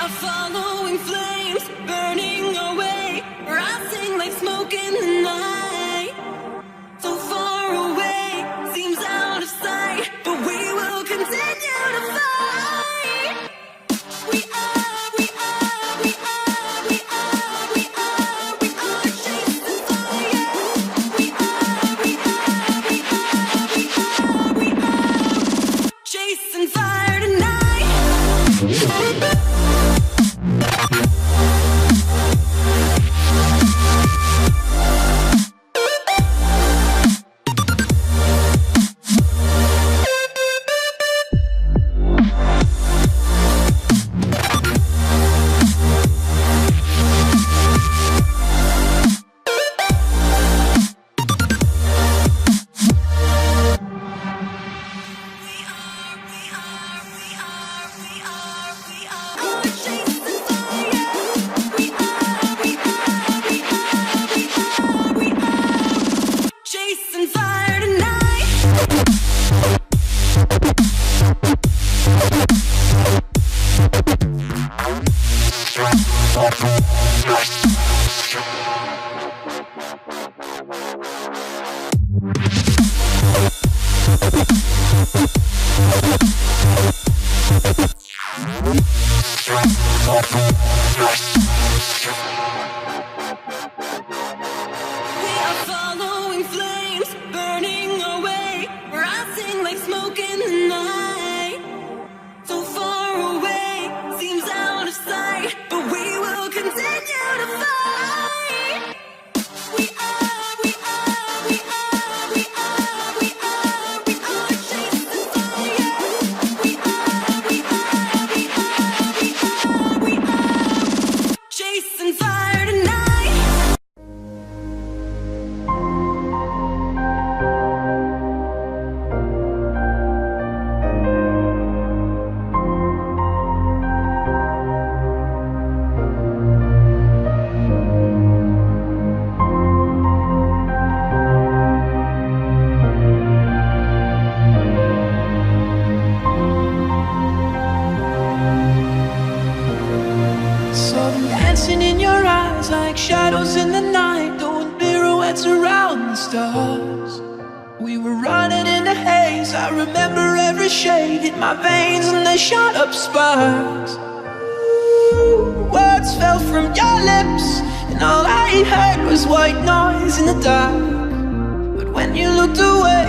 are following flames, burning away, rising like smoke in the night. So far away, seems out of sight, but we will continue to fight. We are, we are, we are, we are, we are, we are chasing fire. We are, we are, we are, we are, we are chasing fire tonight. Chasing fire tonight. We are following flames, burning away, rising like smoke in the night. So far away, seems out of sight, but we will continue to fight. We are, we are, we are, we are, we are, we are chasing fire. We are, we are, we are, we are, we are chasing fire tonight. Saw them dancing in your eyes like shadows in the night, doing pirouettes around the stars. We were running in the haze, I remember every shade hit my veins and they shot up sparks. Words fell from your lips and all I heard was white noise in the dark. But when you looked away